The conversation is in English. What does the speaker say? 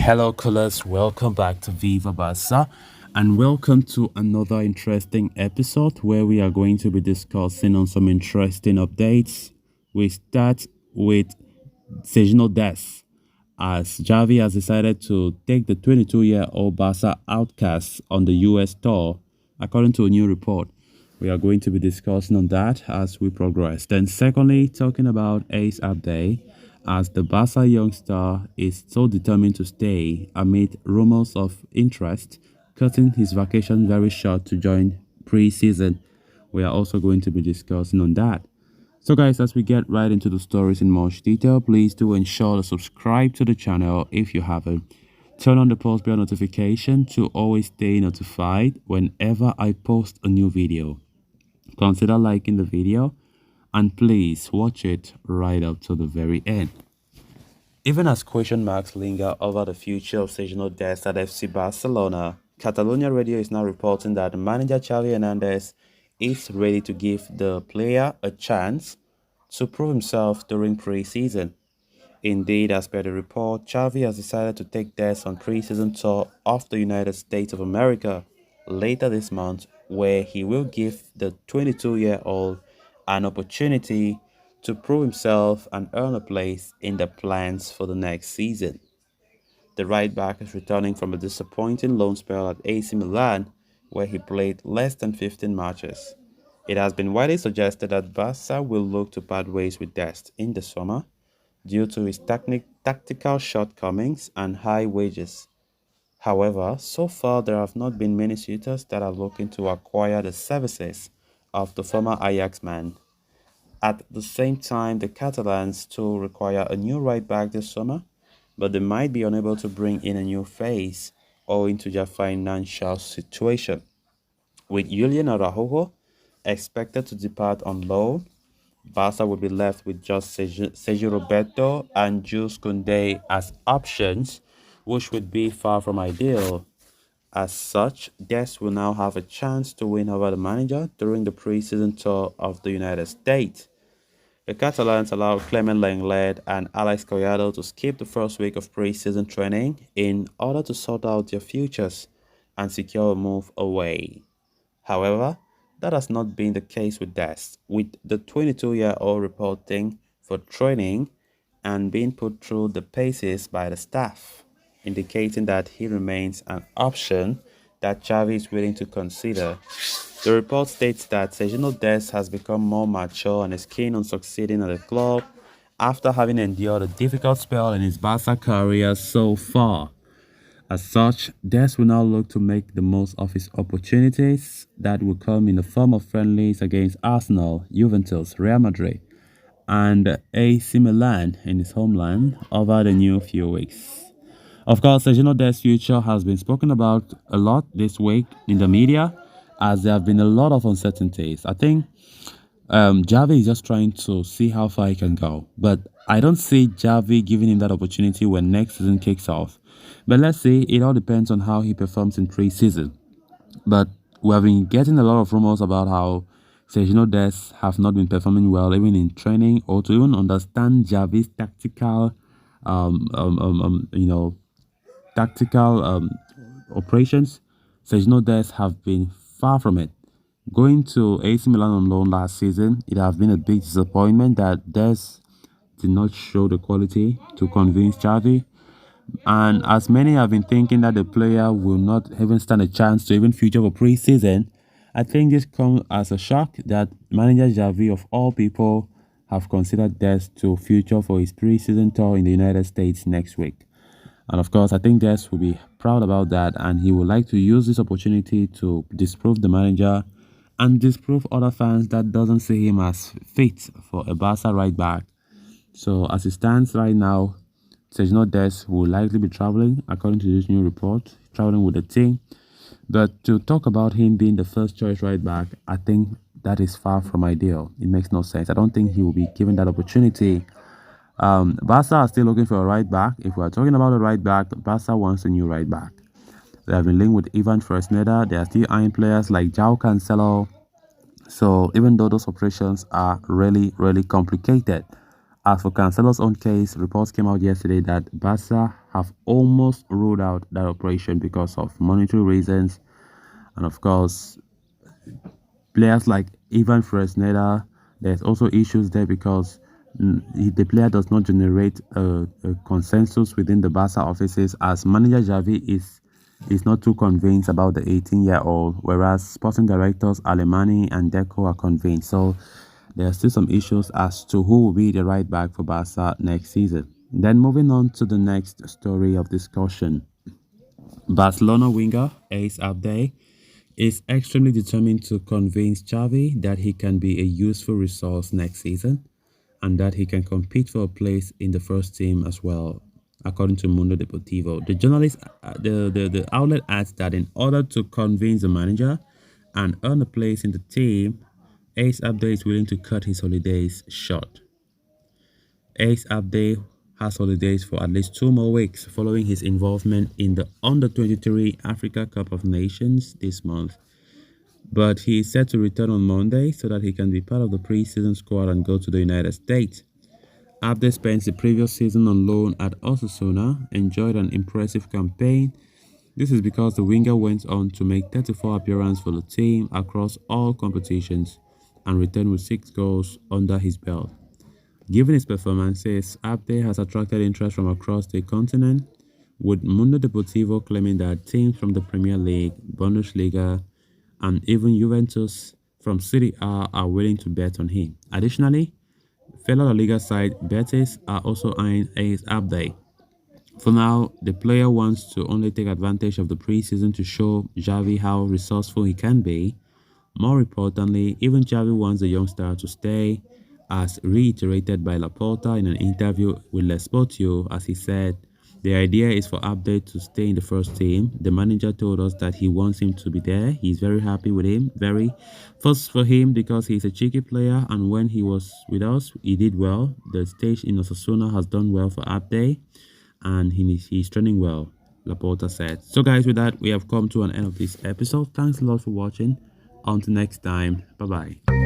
Hello, callers. Welcome back to Viva Barca, and welcome to another interesting episode where we are going to be discussing on some interesting updates. We start with Sergiño Dest, as Xavi has decided to take the 22-year-old Barca outcast on the US tour, according to a new report. We are going to be discussing on that as we progress. Then, secondly, talking about Ace Abde, as the Barca youngster is so determined to stay amid rumors of interest, cutting his vacation very short to join pre-season. We are also going to be discussing on that. So guys, as we get right into the stories in much detail, please do ensure to subscribe to the channel if you haven't. Turn on the post bell notification to always stay notified whenever I post a new video. Consider liking the video and please watch it right up to the very end. Even as question marks linger over the future of Sergiño Dest at FC Barcelona, Catalonia Radio is now reporting that manager Xavi Hernandez is ready to give the player a chance to prove himself during pre-season. Indeed, as per the report, Xavi has decided to take Dest on pre-season tour of the United States of America later this month, where he will give the 22-year-old an opportunity to prove himself and earn a place in the plans for the next season. The right back is returning from a disappointing loan spell at AC Milan, where he played less than 15 matches. It has been widely suggested that Barca will look to part ways with Dest in the summer due to his tactical shortcomings and high wages. However, so far there have not been many suitors that are looking to acquire the services of the former Ajax man. At the same time, the Catalans too require a new right back this summer, but they might be unable to bring in a new face owing to their financial situation. With Julian Araujo expected to depart on loan, Barca will be left with just Sergio Roberto and Jules Koundé as options, which would be far from ideal. As such, Dest will now have a chance to win over the manager during the pre-season tour of the United States. The Catalans allowed Clement Lenglet and Alex Collado to skip the first week of pre-season training in order to sort out their futures and secure a move away. However, that has not been the case with Dest, with the 22-year-old reporting for training and being put through the paces by the staff, indicating that he remains an option that Xavi is willing to consider. The report states that Sergiño Dest has become more mature and is keen on succeeding at the club after having endured a difficult spell in his Barca career so far. As such, Dest will now look to make the most of his opportunities that will come in the form of friendlies against Arsenal, Juventus, Real Madrid, and AC Milan in his homeland over the new few weeks. Of course, Sergiño Dest's future has been spoken about a lot this week in the media, as there have been a lot of uncertainties. I think Xavi is just trying to see how far he can go, but I don't see Xavi giving him that opportunity when next season kicks off. But let's see, it all depends on how he performs in pre-season. But we have been getting a lot of rumors about how Sergiño Dest have not been performing well, even in training, or to even understand Xavi's tactical, operations. Sergiño Dest have been far from it. Going to AC Milan on loan last season, it has been a big disappointment that Dest did not show the quality to convince Xavi. And as many have been thinking that the player will not even stand a chance to even feature for pre-season, I think this comes as a shock that manager Xavi, of all people, have considered Dest to feature for his pre-season tour in the United States next week. And of course, I think Dest will be proud about that, and he would like to use this opportunity to disprove the manager and disprove other fans that doesn't see him as fit for a Barca right back. So as it stands right now, Sergiño Dest will likely be traveling, according to this new report, traveling with the team. But to talk about him being the first choice right back, I think that is far from ideal. It makes no sense. I don't think he will be given that opportunity. Barca are still looking for a right back. If we are talking about a right back, Barca wants a new right back. They have been linked with Ivan Fresneda. They are still eyeing players like João Cancelo. So even though those operations are really, really complicated, As for Cancelo's own case, reports came out yesterday that Barca have almost ruled out that operation because of monetary reasons, and of course, players like Ivan Fresneda, there's also issues there because the player does not generate a consensus within the Barca offices, as manager Xavi is not too convinced about the 18-year-old, whereas sporting directors Alemany and Deco are convinced. So there are still some issues as to who will be the right back for Barca next season. Then moving on to the next story of discussion. Barcelona winger Ace Abde is extremely determined to convince Xavi that he can be a useful resource next season and that he can compete for a place in the first team as well, according to Mundo Deportivo. The journalist, the outlet adds that in order to convince the manager and earn a place in the team, Ace Abde is willing to cut his holidays short. Ace Abde has holidays for at least 2 more weeks following his involvement in the Under-23 Africa Cup of Nations this month. But he is set to return on Monday so that he can be part of the preseason squad and go to the United States. Abde spent the previous season on loan at Osasuna, enjoyed an impressive campaign. This is because the winger went on to make 34 appearances for the team across all competitions and returned with 6 goals under his belt. Given his performances, Abde has attracted interest from across the continent, with Mundo Deportivo claiming that teams from the Premier League, Bundesliga, and even Juventus from Serie A are willing to bet on him. Additionally, fellow La Liga side Betis are also eyeing Ace Abde. For now, the player wants to only take advantage of the preseason to show Xavi how resourceful he can be. More importantly, even Xavi wants the young star to stay, as reiterated by Laporta in an interview with Lespotio, as he said, the idea is for Abde to stay in the first team. The manager told us that he wants him to be there. He's very happy with him. Very first for him because he's a cheeky player, and when he was with us, he did well. The stage in Osasuna has done well for Abde, and he's training well, Laporta said. So guys, with that, we have come to an end of this episode. Thanks a lot for watching. Until next time, bye bye.